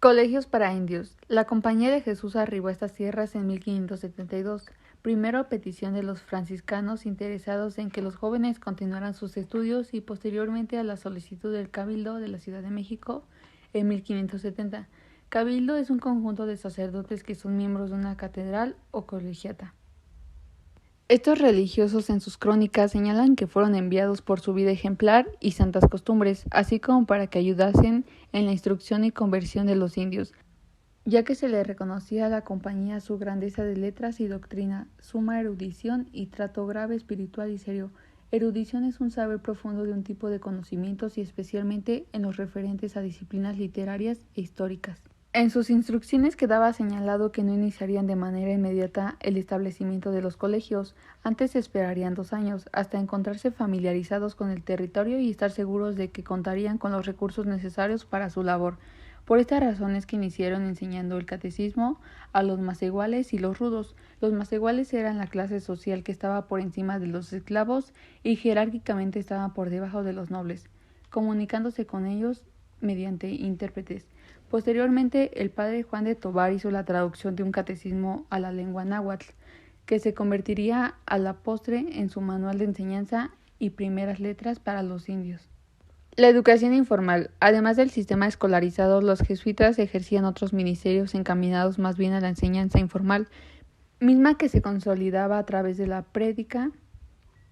Colegios para indios. La Compañía de Jesús arribó a estas tierras en 1572, primero a petición de los franciscanos interesados en que los jóvenes continuaran sus estudios y posteriormente a la solicitud del Cabildo de la Ciudad de México en 1570. Cabildo es un conjunto de sacerdotes que son miembros de una catedral o colegiata. Estos religiosos en sus crónicas señalan que fueron enviados por su vida ejemplar y santas costumbres, así como para que ayudasen en la instrucción y conversión de los indios, ya que se le reconocía a la compañía su grandeza de letras y doctrina, suma erudición y trato grave, espiritual y serio. Erudición es un saber profundo de un tipo de conocimientos y especialmente en los referentes a disciplinas literarias e históricas. En sus instrucciones quedaba señalado que no iniciarían de manera inmediata el establecimiento de los colegios, antes esperarían 2 años, hasta encontrarse familiarizados con el territorio y estar seguros de que contarían con los recursos necesarios para su labor. Por esta razón es que iniciaron enseñando el catecismo a los maseguales y los rudos. Los maseguales eran la clase social que estaba por encima de los esclavos y jerárquicamente estaban por debajo de los nobles, comunicándose con ellos mediante intérpretes. Posteriormente, el padre Juan de Tovar hizo la traducción de un catecismo a la lengua náhuatl, que se convertiría a la postre en su manual de enseñanza y primeras letras para los indios. La educación informal. Además del sistema escolarizado, los jesuitas ejercían otros ministerios encaminados más bien a la enseñanza informal, misma que se consolidaba a través de la prédica,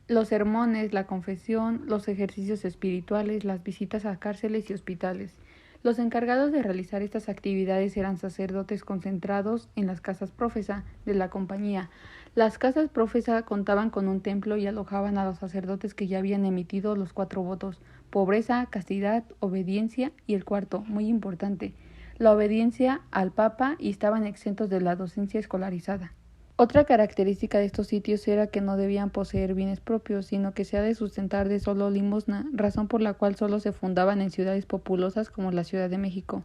los sermones, la confesión, los ejercicios espirituales, las visitas a cárceles y hospitales. Los encargados de realizar estas actividades eran sacerdotes concentrados en las casas profesa de la compañía. Las casas profesa contaban con un templo y alojaban a los sacerdotes que ya habían emitido los 4 votos: pobreza, castidad, obediencia y el cuarto, muy importante, la obediencia al Papa, y estaban exentos de la docencia escolarizada. Otra característica de estos sitios era que no debían poseer bienes propios, sino que se ha de sustentar de solo limosna, razón por la cual solo se fundaban en ciudades populosas como la Ciudad de México.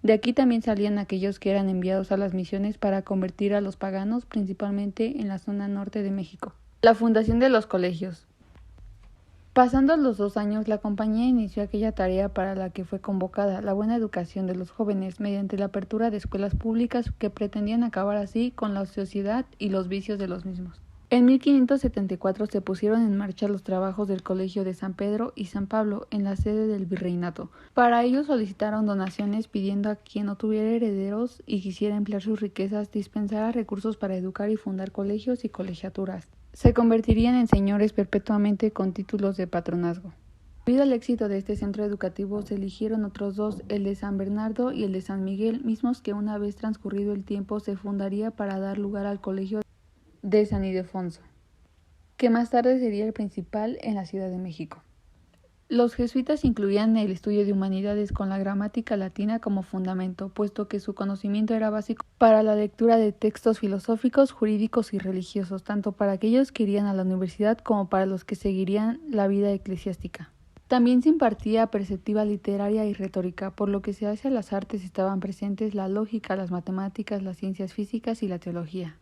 De aquí también salían aquellos que eran enviados a las misiones para convertir a los paganos, principalmente en la zona norte de México. La fundación de los colegios. Pasando los 2 años, la compañía inició aquella tarea para la que fue convocada, la buena educación de los jóvenes, mediante la apertura de escuelas públicas que pretendían acabar así con la ociosidad y los vicios de los mismos. En 1574 se pusieron en marcha los trabajos del Colegio de San Pedro y San Pablo en la sede del virreinato. Para ello solicitaron donaciones pidiendo a quien no tuviera herederos y quisiera emplear sus riquezas dispensara recursos para educar y fundar colegios y colegiaturas. Se convertirían en señores perpetuamente con títulos de patronazgo. Debido al éxito de este centro educativo se eligieron otros 2, el de San Bernardo y el de San Miguel, mismos que una vez transcurrido el tiempo se fundaría para dar lugar al Colegio de San Ildefonso, que más tarde sería el principal en la Ciudad de México. Los jesuitas incluían el estudio de humanidades con la gramática latina como fundamento, puesto que su conocimiento era básico para la lectura de textos filosóficos, jurídicos y religiosos, tanto para aquellos que irían a la universidad como para los que seguirían la vida eclesiástica. También se impartía perspectiva literaria y retórica, por lo que se hace a las artes estaban presentes la lógica, las matemáticas, las ciencias físicas y la teología.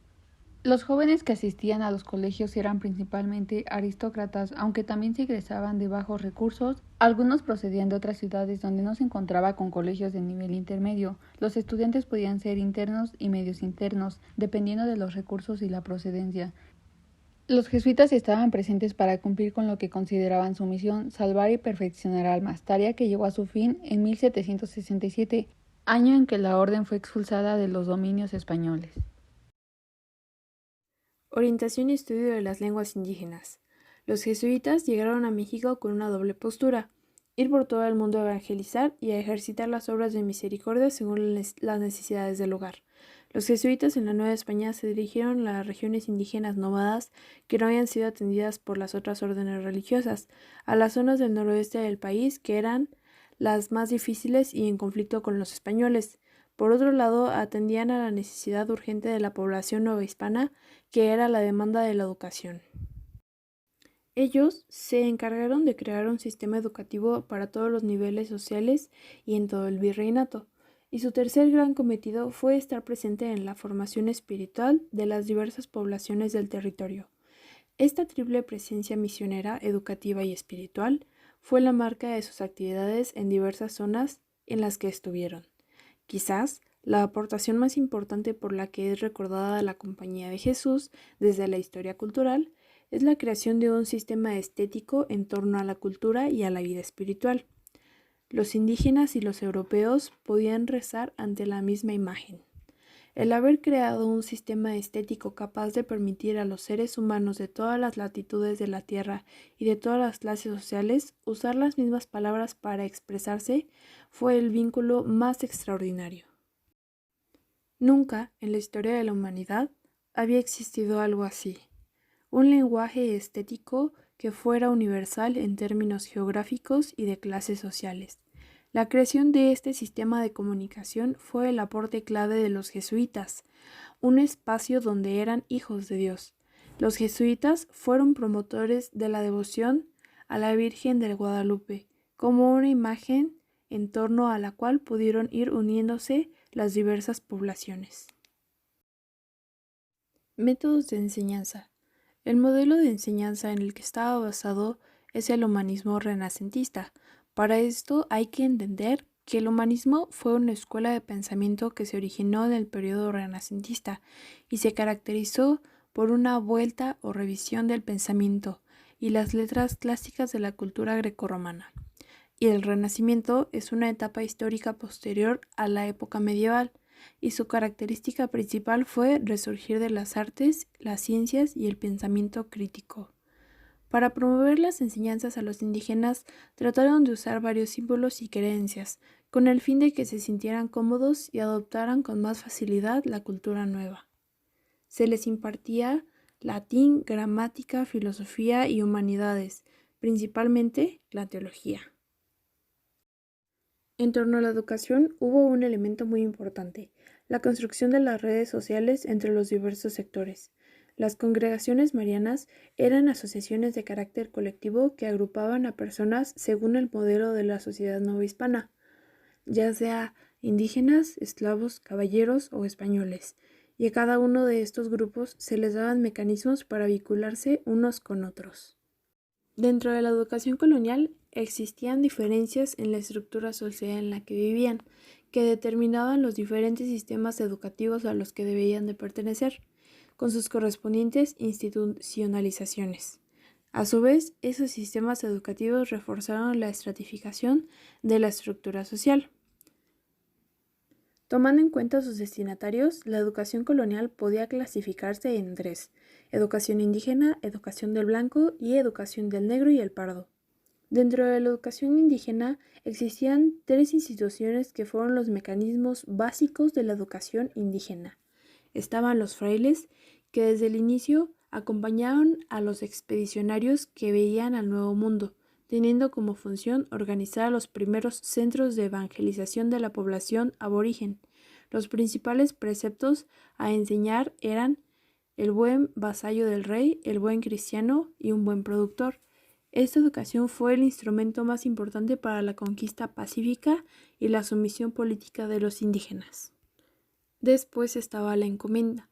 Los jóvenes que asistían a los colegios eran principalmente aristócratas, aunque también se egresaban de bajos recursos. Algunos procedían de otras ciudades donde no se encontraba con colegios de nivel intermedio. Los estudiantes podían ser internos y medios internos, dependiendo de los recursos y la procedencia. Los jesuitas estaban presentes para cumplir con lo que consideraban su misión: salvar y perfeccionar almas, tarea que llegó a su fin en 1767, año en que la orden fue expulsada de los dominios españoles. Orientación y estudio de las lenguas indígenas. Los jesuitas llegaron a México con una doble postura: ir por todo el mundo a evangelizar y a ejercitar las obras de misericordia según las necesidades del lugar. Los jesuitas en la Nueva España se dirigieron a las regiones indígenas nómadas que no habían sido atendidas por las otras órdenes religiosas, a las zonas del noroeste del país que eran las más difíciles y en conflicto con los españoles. Por otro lado, atendían a la necesidad urgente de la población novohispana, que era la demanda de la educación. Ellos se encargaron de crear un sistema educativo para todos los niveles sociales y en todo el virreinato, y su tercer gran cometido fue estar presente en la formación espiritual de las diversas poblaciones del territorio. Esta triple presencia misionera, educativa y espiritual fue la marca de sus actividades en diversas zonas en las que estuvieron, Quizás la aportación más importante por la que es recordada la Compañía de Jesús desde la historia cultural es la creación de un sistema estético en torno a la cultura y a la vida espiritual. Los indígenas y los europeos podían rezar ante la misma imagen. El haber creado un sistema estético capaz de permitir a los seres humanos de todas las latitudes de la Tierra y de todas las clases sociales usar las mismas palabras para expresarse fue el vínculo más extraordinario. Nunca en la historia de la humanidad había existido algo así, un lenguaje estético que fuera universal en términos geográficos y de clases sociales. La creación de este sistema de comunicación fue el aporte clave de los jesuitas, un espacio donde eran hijos de Dios. Los jesuitas fueron promotores de la devoción a la Virgen del Guadalupe, como una imagen en torno a la cual pudieron ir uniéndose las diversas poblaciones. Métodos de enseñanza. El modelo de enseñanza en el que estaba basado es el humanismo renacentista. Para esto hay que entender que el humanismo fue una escuela de pensamiento que se originó en el periodo renacentista y se caracterizó por una vuelta o revisión del pensamiento y las letras clásicas de la cultura grecorromana. Y el Renacimiento es una etapa histórica posterior a la época medieval, y su característica principal fue resurgir de las artes, las ciencias y el pensamiento crítico. Para promover las enseñanzas a los indígenas, trataron de usar varios símbolos y creencias, con el fin de que se sintieran cómodos y adoptaran con más facilidad la cultura nueva. Se les impartía latín, gramática, filosofía y humanidades, principalmente la teología. En torno a la educación hubo un elemento muy importante, la construcción de las redes sociales entre los diversos sectores. Las congregaciones marianas eran asociaciones de carácter colectivo que agrupaban a personas según el modelo de la sociedad novohispana, ya sea indígenas, esclavos, caballeros o españoles, y a cada uno de estos grupos se les daban mecanismos para vincularse unos con otros. Dentro de la educación colonial existían diferencias en la estructura social en la que vivían, que determinaban los diferentes sistemas educativos a los que debían de pertenecer, con sus correspondientes institucionalizaciones. A su vez, esos sistemas educativos reforzaron la estratificación de la estructura social. Tomando en cuenta sus destinatarios, la educación colonial podía clasificarse en tres: educación indígena, educación del blanco y educación del negro y el pardo. Dentro de la educación indígena existían tres instituciones que fueron los mecanismos básicos de la educación indígena. Estaban los frailes, que desde el inicio acompañaban a los expedicionarios que veían al Nuevo Mundo, teniendo como función organizar los primeros centros de evangelización de la población aborigen. Los principales preceptos a enseñar eran el buen vasallo del rey, el buen cristiano y un buen productor. Esta educación fue el instrumento más importante para la conquista pacífica y la sumisión política de los indígenas. Después estaba la encomienda.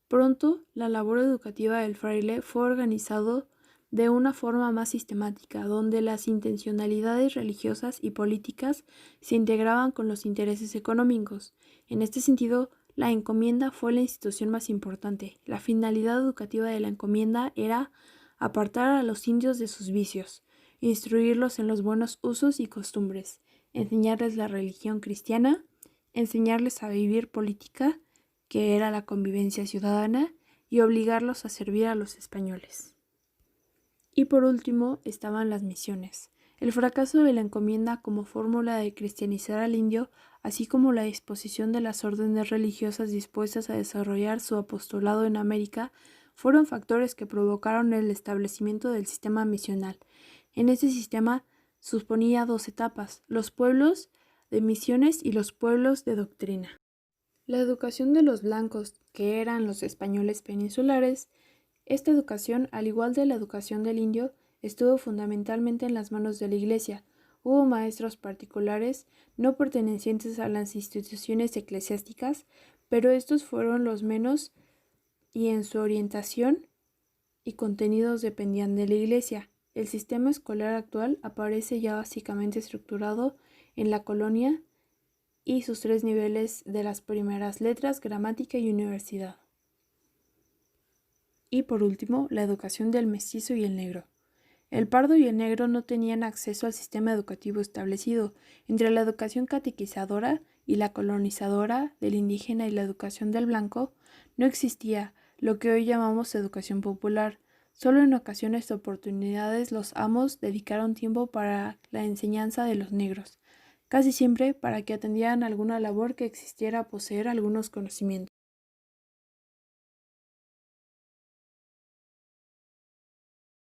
Pronto, la labor educativa del fraile fue organizado de una forma más sistemática, donde las intencionalidades religiosas y políticas se integraban con los intereses económicos. En este sentido, la encomienda fue la institución más importante. La finalidad educativa de la encomienda era apartar a los indios de sus vicios, instruirlos en los buenos usos y costumbres, enseñarles la religión cristiana, enseñarles a vivir política, que era la convivencia ciudadana, y obligarlos a servir a los españoles. Y por último estaban las misiones. El fracaso de la encomienda como fórmula de cristianizar al indio, así como la disposición de las órdenes religiosas dispuestas a desarrollar su apostolado en América, fueron factores que provocaron el establecimiento del sistema misional. En este sistema suponía dos etapas: los pueblos de misiones y los pueblos de doctrina. La educación de los blancos, que eran los españoles peninsulares, esta educación, al igual de la educación del indio, estuvo fundamentalmente en las manos de la Iglesia. Hubo maestros particulares, no pertenecientes a las instituciones eclesiásticas, pero estos fueron los menos y en su orientación y contenidos dependían de la Iglesia. El sistema escolar actual aparece ya básicamente estructurado en la colonia y sus 3 niveles de las primeras letras, gramática y universidad. Y por último, la educación del mestizo y el negro. El pardo y el negro no tenían acceso al sistema educativo establecido. Entre la educación catequizadora y la colonizadora del indígena y la educación del blanco, no existía lo que hoy llamamos educación popular. Solo en ocasiones de oportunidades los amos dedicaron tiempo para la enseñanza de los negros, casi siempre para que atendieran alguna labor que exigiera poseer algunos conocimientos.